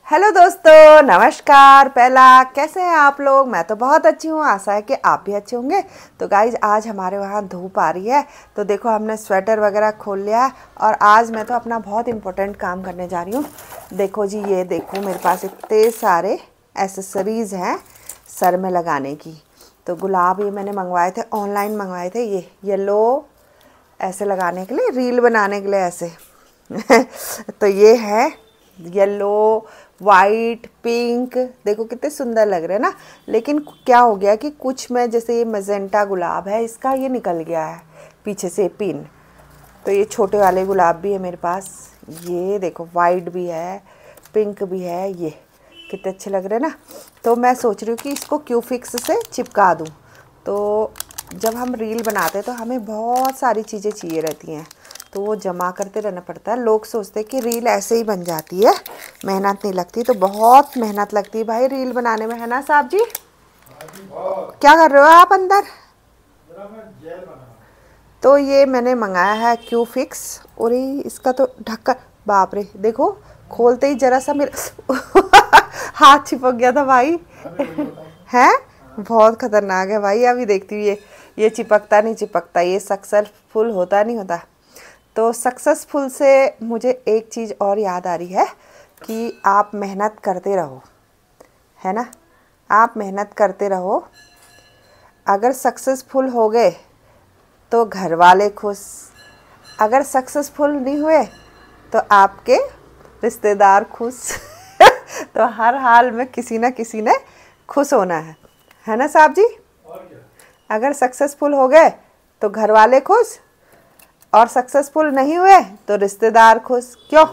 Hello दोस्तों, नमस्कार। पहला कैसे हैं आप लोग? मैं तो बहुत अच्छी हूँ, आशा है कि आप भी अच्छे होंगे। तो गाइज आज हमारे वहाँ धूप आ रही है, तो देखो हमने स्वेटर वगैरह खोल लिया है और आज मैं तो अपना बहुत इम्पोर्टेंट काम करने जा रही हूँ। देखो जी, ये देखो मेरे पास इतने सारे एसेसरीज़ हैं सर में लगाने की। तो गुलाब ये मैंने मंगवाए थे, ऑनलाइन मंगवाए थे, ये येलो ऐसे लगाने के लिए, रील बनाने के लिए ऐसे तो ये है येलो, वाइट, पिंक, देखो कितने सुंदर लग रहे हैं ना। लेकिन क्या हो गया कि कुछ में, जैसे ये मजेंटा गुलाब है, इसका ये निकल गया है पीछे से पिन। तो ये छोटे वाले गुलाब भी है मेरे पास, ये देखो वाइट भी है, पिंक भी है, ये कितने अच्छे लग रहे हैं ना। तो मैं सोच रही हूँ कि इसको क्यू फिक्स से चिपका दूँ। तो जब हम रील बनाते हैं तो हमें बहुत सारी चीज़ें चाहिए रहती हैं, तो वो जमा करते रहना पड़ता है। लोग सोचते हैं कि रील ऐसे ही बन जाती है, मेहनत नहीं लगती, तो बहुत मेहनत लगती है भाई रील बनाने में, है ना साहब जी? क्या कर रहे हो आप अंदर? तो ये मैंने मंगाया है क्यू फिक्स, और इसका तो ढक्कन, बाप रे, देखो खोलते ही जरा सा मेरे हाथ चिपक गया था भाई है, बहुत खतरनाक है भाई। अभी देखती हूँ ये चिपकता नहीं चिपकता, ये सक्सेसफुल होता नहीं होता। तो सक्सेसफुल से मुझे एक चीज़ और याद आ रही है कि आप मेहनत करते रहो, है ना, आप मेहनत करते रहो। अगर सक्सेसफुल हो गए तो घर वाले खुश, अगर सक्सेसफुल नहीं हुए तो आपके रिश्तेदार खुश तो हर हाल में किसी ना किसी ने खुश होना है ना साहब जी? अगर सक्सेसफुल हो गए तो घर वाले खुश, और सक्सेसफुल नहीं हुए तो रिश्तेदार खुश। क्यों?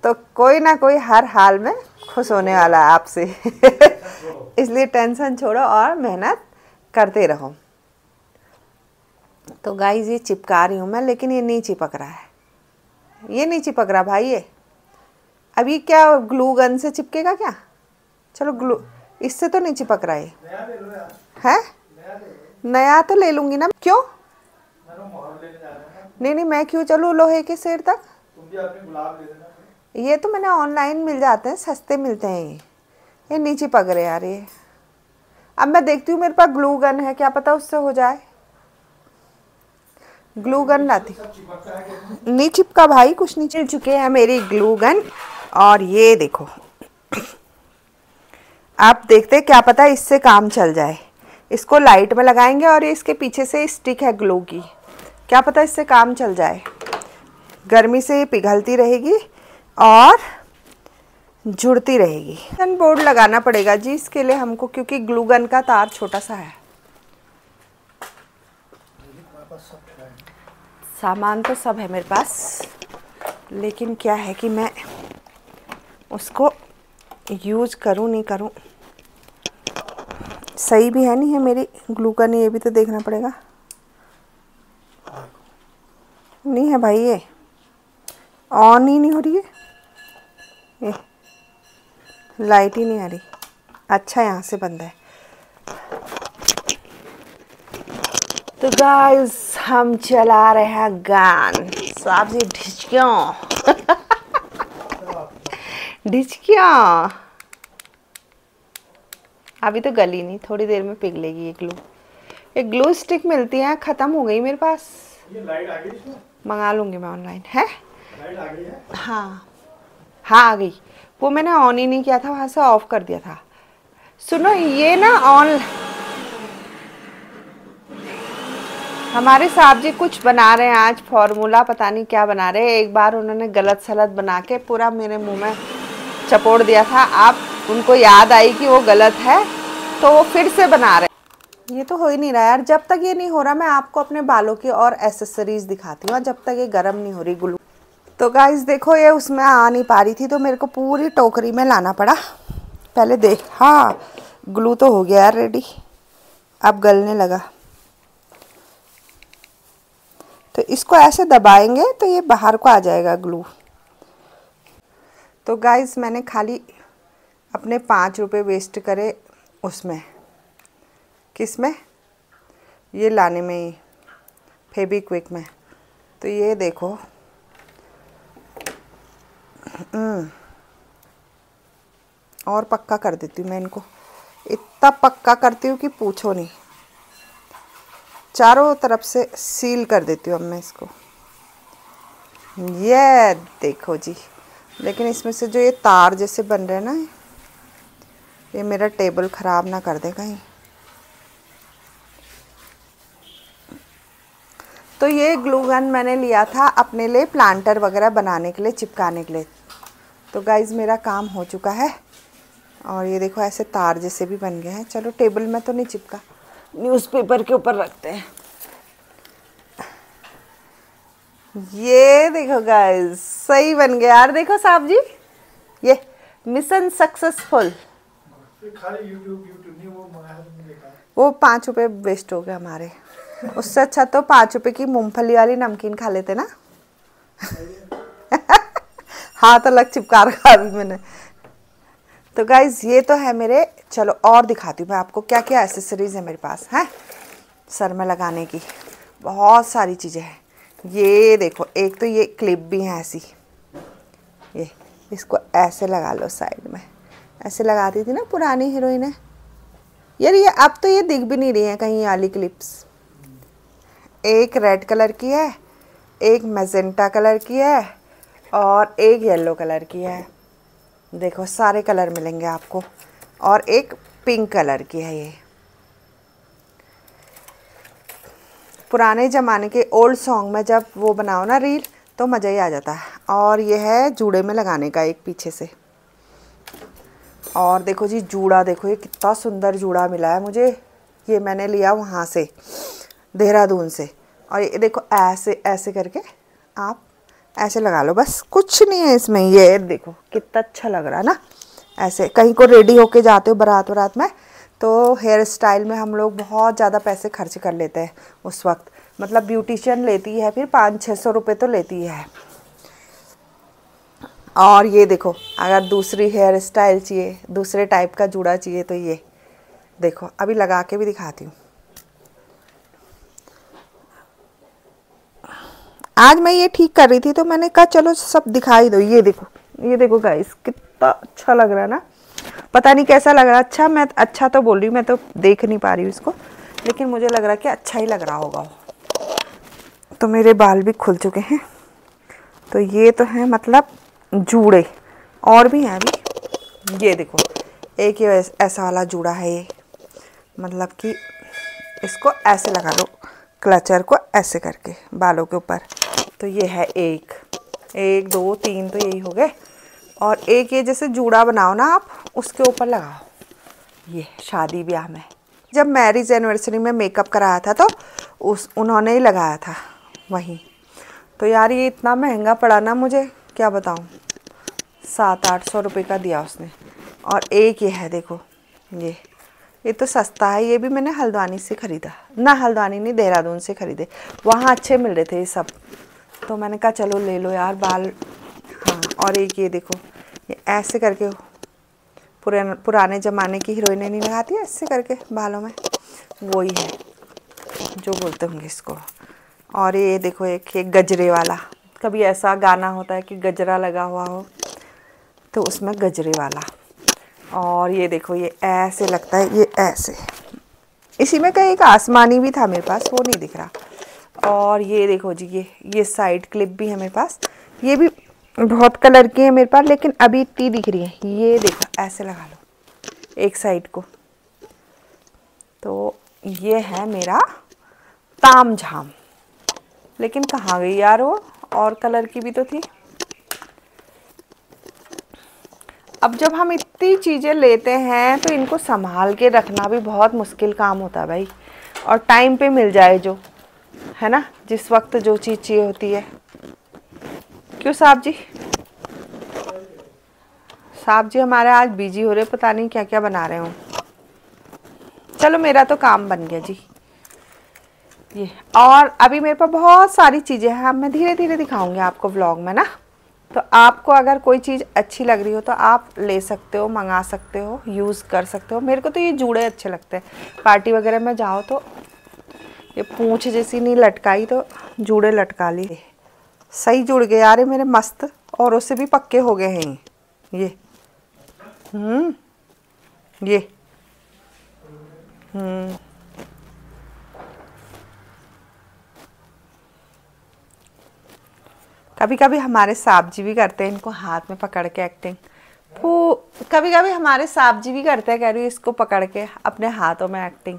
तो कोई ना कोई हर हाल में खुश होने वाला है आपसे इसलिए टेंशन छोड़ो और मेहनत करते रहो। तो गाइस ये चिपका रही हूँ मैं, लेकिन ये नहीं चिपक रहा है, ये नहीं चिपक रहा भाई। ये अभी क्या ग्लू गन से चिपकेगा क्या? चलो ग्लू, इससे तो नहीं चिपक रहा है। नया तो ले लूंगी ना। क्यों? नहीं नहीं, मैं क्यों चलूँ लोहे के सिर तक? तुम भी अपने गुलाब ले लेना। ये तो मैंने ऑनलाइन मिल जाते हैं, सस्ते मिलते हैं ये नहीं चिपक रहे यार ये। अब मैं देखती हूँ, मेरे पास ग्लू गन है, क्या पता उससे हो जाए। ग्लू गन लाती, नहीं चिपका भाई, कुछ नहीं चिल चुके हैं मेरी ग्लू गन। और ये देखो, आप देखते क्या पता इससे काम चल जाए। इसको लाइट में लगाएंगे और ये इसके पीछे से स्टिक है ग्लू की, क्या पता इससे काम चल जाए। गर्मी से ये पिघलती रहेगी और जुड़ती रहेगी। गन बोर्ड लगाना पड़ेगा जी इसके लिए हमको, क्योंकि ग्लू गन का तार छोटा सा है। सामान तो सब है मेरे पास, लेकिन क्या है कि मैं उसको यूज करूं नहीं करूं, सही भी है नहीं है मेरी ग्लू गन, ये भी तो देखना पड़ेगा। नहीं है भाई, ये ऑन ही नहीं हो रही है, ये लाइट ही नहीं आ रही। अच्छा यहाँ से बंद है। तो गाइस हम चला रहे हैं गान, साहब जी ढिचक्यों ढिचक्यों। अभी तो गली नहीं, थोड़ी देर में पिघलेगी ये ग्लू। ये ग्लू स्टिक मिलती है, ख़त्म हो गई मेरे पास। ये लाइट आ गई इसमें? मंगा लूँगी मैं ऑनलाइन। है लाइट आ गई है? हाँ हाँ आ गई, वो मैंने ऑन ही नहीं किया था, वहाँ से ऑफ कर दिया था। सुनो ये ना ऑन, हमारे साहब जी कुछ बना रहे हैं आज, फॉर्मूला पता नहीं क्या बना रहे हैं। एक बार उन्होंने गलत सलत बना के पूरा मेरे मुंह में चपोड़ दिया था। आप उनको याद आई कि वो गलत है, तो वो फिर से बना रहे। ये तो हो ही नहीं रहा यार। जब तक ये नहीं हो रहा, मैं आपको अपने बालों की और एसेसरीज दिखाती हूँ, जब तक ये गर्म नहीं हो रही ग्लू। तो गाइस देखो, ये उसमें आ नहीं पा रही थी, तो मेरे को पूरी टोकरी में लाना पड़ा। पहले देख, हाँ ग्लू तो हो गया यार रेडी, अब गलने लगा। तो इसको ऐसे दबाएंगे तो ये बाहर को आ जाएगा ग्लू। तो गाइस मैंने खाली अपने 5 रुपये वेस्ट करे उसमें, किस में, ये लाने में, फेविक्विक में। तो ये देखो और पक्का कर देती हूँ मैं इनको, इतना पक्का करती हूँ कि पूछो नहीं। चारों तरफ से सील कर देती हूँ अब मैं इसको। ये देखो जी, लेकिन इसमें से जो ये तार जैसे बन रहे हैं ना, ये मेरा टेबल ख़राब ना कर दे कहीं। तो ये ग्लू गन मैंने लिया था अपने लिए प्लांटर वगैरह बनाने के लिए, चिपकाने के लिए। तो गाइज़ मेरा काम हो चुका है और ये देखो ऐसे तार जैसे भी बन गए हैं। चलो टेबल में तो नहीं चिपका, न्यूज़पेपर के ऊपर रखते हैं। ये देखो गाइस सही बन गया यार, देखो साहब जी, ये मिशन सक्सेसफुल। वो 5 रुपये वेस्ट हो गए हमारे, उससे अच्छा तो 5 रुपये की मूंगफली वाली नमकीन खा लेते ना। हाथ अलग चिपका रखा अभी मैंने। तो गाइज ये तो है मेरे, चलो और दिखाती हूँ मैं आपको क्या क्या एसेसरीज है मेरे पास हैं सर में लगाने की। बहुत सारी चीज़ें हैं। ये देखो, एक तो ये क्लिप भी है ऐसी, ये इसको ऐसे लगा लो साइड में, ऐसे लगाती थी ना पुरानी हीरोइनें यार। ये अब तो ये दिख भी नहीं रही है कहीं ये वाली क्लिप्स। एक रेड कलर की है, एक मैजेंटा कलर की है और एक येलो कलर की है। देखो सारे कलर मिलेंगे आपको। और एक पिंक कलर की है। ये पुराने ज़माने के ओल्ड सॉन्ग में जब वो बनाओ ना रील तो मज़ा ही आ जाता है। और ये है जूड़े में लगाने का एक पीछे से। और देखो जी जूड़ा, देखो ये कितना सुंदर जूड़ा मिला है मुझे। ये मैंने लिया वहाँ से, देहरादून से। और ये देखो ऐसे ऐसे करके आप ऐसे लगा लो, बस कुछ नहीं है इसमें। ये देखो कितना अच्छा लग रहा है ना। ऐसे कहीं को रेडी होके जाते हो बारात वरात में, तो हेयर स्टाइल में हम लोग बहुत ज़्यादा पैसे खर्च कर लेते हैं उस वक्त। मतलब ब्यूटिशियन लेती है फिर 500-600 रुपये तो लेती है। और ये देखो अगर दूसरी हेयर स्टाइल चाहिए, दूसरे टाइप का जूड़ा चाहिए, तो ये देखो अभी लगा के भी दिखाती हूँ। आज मैं ये ठीक कर रही थी तो मैंने कहा चलो सब दिखाई दो। ये देखो गाइस कितना अच्छा लग रहा है ना। पता नहीं कैसा लग रहा है। अच्छा, मैं अच्छा तो बोल रही हूँ, मैं तो देख नहीं पा रही हूँ इसको, लेकिन मुझे लग रहा है कि अच्छा ही लग रहा होगा। तो मेरे बाल भी खुल चुके हैं। तो ये तो है मतलब जूड़े, और भी हैं अभी। ये देखो एक ये ऐसा वाला जूड़ा है। ये मतलब कि इसको ऐसे लगा लो, क्लचर को ऐसे करके बालों के ऊपर। तो ये है एक 2 3 तो यही हो गए। और एक ये जैसे जूड़ा बनाओ ना आप, उसके ऊपर लगाओ। ये शादी ब्याह में जब मैरिज एनिवर्सरी में मेकअप कराया था तो उन्होंने ही लगाया था वहीं। तो यार ये इतना महंगा पड़ा ना, मुझे क्या बताऊँ, 700-800 रुपये का दिया उसने। और एक ये है देखो, ये तो सस्ता है। ये भी मैंने हल्द्वानी से ख़रीदा ना, हल्द्वानी नहीं देहरादून से ख़रीदे। वहाँ अच्छे मिल रहे थे ये सब, तो मैंने कहा चलो ले लो यार बाल। हाँ, और एक ये देखो, ये ऐसे करके पुराने ज़माने की हीरोइनें नहीं लगाती है ऐसे करके बालों में, वही है जो बोलते होंगे इसको। और ये देखो एक गजरे वाला, कभी ऐसा गाना होता है कि गजरा लगा हुआ हो, तो उसमें गजरे वाला। और ये देखो ये ऐसे लगता है, ये ऐसे। इसी में का एक आसमानी भी था मेरे पास, वो नहीं दिख रहा। और ये देखो जी ये साइड क्लिप भी है मेरे पास। ये भी बहुत कलर की है मेरे पास, लेकिन अभी इतनी दिख रही है। ये देखो ऐसे लगा लो एक साइड को। तो ये है मेरा ताम झाम। लेकिन कहाँ गई यार वो, और कलर की भी तो थी। अब जब हम इतनी चीज़ें लेते हैं तो इनको संभाल के रखना भी बहुत मुश्किल काम होता है भाई। और टाइम पे मिल जाए जो, है ना, जिस वक्त जो चीज़ चाहिए होती है। क्यों साहब जी? साहब जी हमारे आज बिजी हो रहे, पता नहीं क्या क्या बना रहे हो। चलो मेरा तो काम बन गया जी ये। और अभी मेरे पास बहुत सारी चीज़ें हैं, मैं धीरे धीरे दिखाऊंगी आपको व्लॉग में ना। तो आपको अगर कोई चीज़ अच्छी लग रही हो तो आप ले सकते हो, मंगा सकते हो, यूज़ कर सकते हो। मेरे को तो ये जूड़े अच्छे लगते हैं। पार्टी वगैरह में जाओ तो ये पूंछ जैसी नहीं लटकाई तो जूड़े लटका ली। सही जुड़ गए यार ये मेरे, मस्त। और उससे भी पक्के हो गए हैं ये ये कभी कभी हमारे साहब जी भी करते हैं इनको हाथ में पकड़ के एक्टिंग। कभी कभी हमारे साहब जी भी करते हैं, कह रही हूँ, इसको पकड़ के अपने हाथों में एक्टिंग।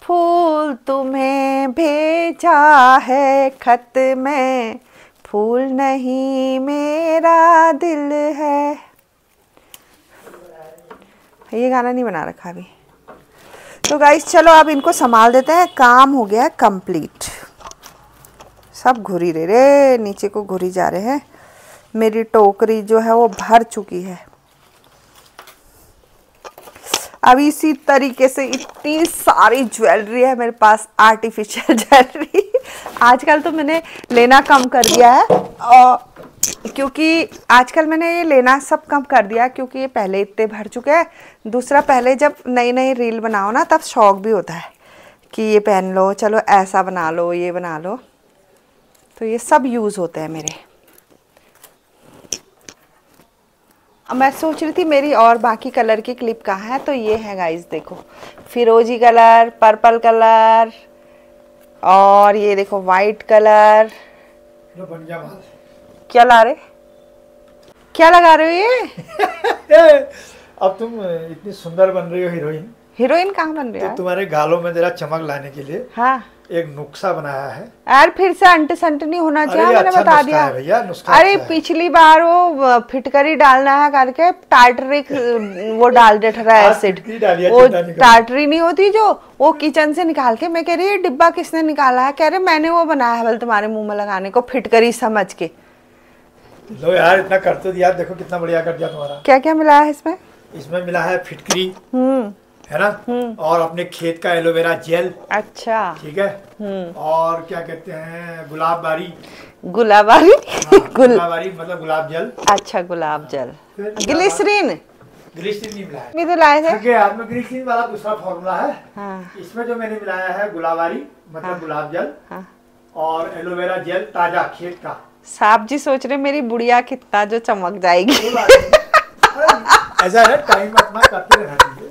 फूल तुम्हें भेजा है खत में, फूल नहीं मेरा दिल है। ये गाना नहीं बना रखा अभी। तो गाइस चलो अब इनको संभाल देते हैं, काम हो गया कंप्लीट। सब घुरी रे नीचे को घुरी जा रहे हैं। मेरी टोकरी जो है वो भर चुकी है। अब इसी तरीके से इतनी सारी ज्वेलरी है मेरे पास, आर्टिफिशियल ज्वेलरी। आजकल तो मैंने लेना कम कर दिया है, और क्योंकि आजकल मैंने ये लेना सब कम कर दिया क्योंकि ये पहले इतने भर चुके हैं। दूसरा, पहले जब नई नई रील बनाओ ना तब शौक भी होता है कि ये पहन लो, चलो ऐसा बना लो, ये बना लो। तो ये सब यूज़ होते हैं मेरे। अब मैं सोच रही थी मेरी और बाकी कलर की क्लिप कहाँ है, तो ये है गाइस, देखो फिरोजी कलर, पर्पल कलर, और ये देखो वाइट कलर। क्या ला रहे, क्या लगा रहे हो ये? अब तुम इतनी सुंदर बन रही हो हीरोइन। हीरोइन कहाँ बन रही है? तो तुम्हारे गालों में जरा चमक लाने के लिए हाँ एक नुस्खा बनाया है यार। फिर से अंट संट नहीं होना चाहिए, मैंने अच्छा बता दिया भैया, नुस्खा अरे अच्छा पिछली बार वो फिटकरी डालना है करके टार्टरिक वो डाल दे रहा है एसिड। वो टार्टरी नहीं होती जो, वो किचन से निकाल के, मैं कह रही है डिब्बा किसने निकाला है? कह रहे मैंने वो बनाया है बोल तुम्हारे मुंह में लगाने को, फिटकरी समझ के। लो यार, इतना कर तो दिया, देखो कितना बढ़िया कर दिया तुम्हारा। क्या क्या मिला है इसमें? इसमें मिला है फिटकरी, है ना, और अपने खेत का एलोवेरा जेल। अच्छा ठीक है। और क्या कहते हैं, गुलाबबारी। गुलाबबारी? गुलाबबारी मतलब गुलाब जल। अच्छा गुलाब जल। ग्लिसरीन? ग्लिसरीन नहीं मिला है, भी तो लाए थे। यार में ग्लिसरीन वाला दूसरा फॉर्मूला है। हाँ। इसमें जो मैंने मिलाया है गुलाबबारी मतलब हाँ। गुलाब जल हाँ। और एलोवेरा जेल ताजा खेत का। साहब जी सोच रहे मेरी बुढ़िया कितना जो चमक जाएगी। ऐसा है, टाइम अपना करते रहना चाहिए।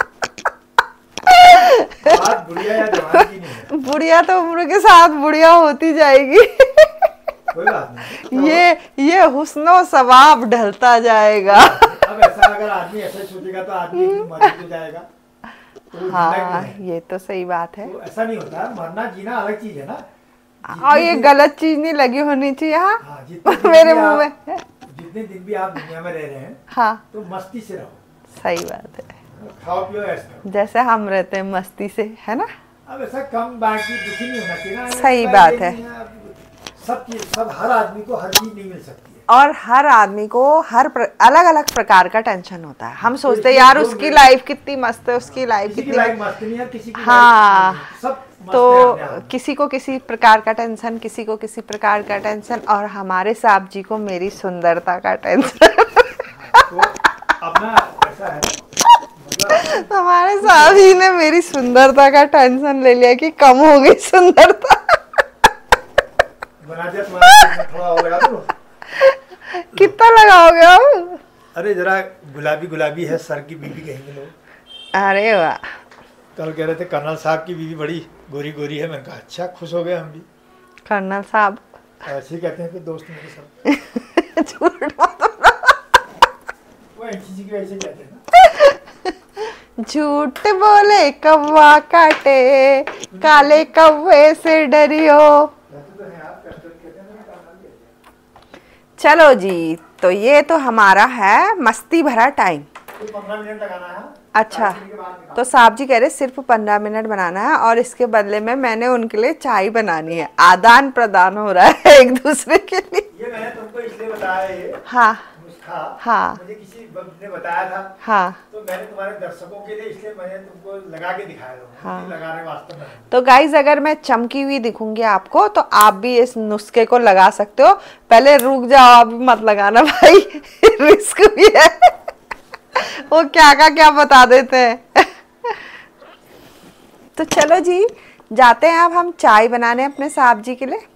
बात बुढ़िया या जवान की नहीं है। बुढ़िया तो उम्र के साथ बुढ़िया होती जाएगी। कोई बात नहीं। ये हुस्नो सवाब ढलता जाएगा। अब ऐसा अगर आदमी ऐसे सोचेगा तो आदमी मर तो जाएगा। तो हाँ ये तो सही बात है। तो ऐसा नहीं होता, मरना जीना अलग चीज है ना। और ये गलत चीज नहीं लगी होनी चाहिए। हाँ, मेरे मुंह में जितने दिन भी आप दुनिया में रह रहे हैं हाँ तो मस्ती से रहो। सही बात है, खाओ पियो ऐसा जैसे हम रहते हैं मस्ती से, है ना। अब ऐसा कम बाकी दुखी नहीं होना चाहिए ना। सही बात है। सब चीज, सब हर आदमी को हर चीज नहीं मिल सकती है, और हर आदमी को अलग अलग प्रकार का टेंशन होता है। हम सोचते हैं यार उसकी लाइफ कितनी मस्त है, उसकी लाइफ कितनी मस्त नहीं है, किसी की हाँ सब तो किसी को किसी प्रकार का टेंशन, किसी को किसी प्रकार का टेंशन, और हमारे साहब जी को मेरी सुंदरता का टेंशन। तो अपना ऐसा है, हमारे साहब जी ने मेरी सुंदरता का टेंशन ले लिया कि कम हो गई सुंदरता। बना दिया तुम्हारा थोड़ा हो गया तो। कितना लगाओगे आप? अरे जरा गुलाबी गुलाबी है सर की बीबी कहेंगे लोग। अरे वाह, कल कह रहे थे कर्नल साहब की बीवी बड़ी गोरी गोरी है। मैंने कहा अच्छा, खुश हो गए हम भी। कर्नल साहब ऐसे ही कहते हैं फिर दोस्त मेरे सब। झूठ मत बोलो, वो एनसीसी के ऐसे कहते हैं ना। झूठ बोले कौवा काटे, काले कौवे से डरियो। चलो जी, तो ये तो हमारा है मस्ती भरा टाइम। 15 मिनट लगाना है। अच्छा, तो साहब जी कह रहे सिर्फ 15 मिनट बनाना है, और इसके बदले में मैंने उनके लिए चाय बनानी है। आदान प्रदान हो रहा है एक दूसरे के लिए। ये मैंने तुमको इसलिए बताया ये हाँ नुस्खा, हाँ मुझे किसी ने बताया था हाँ, तो मैंने तुम्हारे दर्शकों के लिए इसलिए मैंने तुमको लगा के दिखाया हाँ। लगाने वास्ते में। तो गाइज अगर मैं चमकी हुई दिखूंगी आपको तो आप भी इस नुस्खे को लगा सकते हो। पहले रुक जाओ, अभी मत लगाना भाई, रिस्क भी है। वो क्या बता देते हैं। तो चलो जी, जाते हैं अब हम चाय बनाने अपने साहब जी के लिए।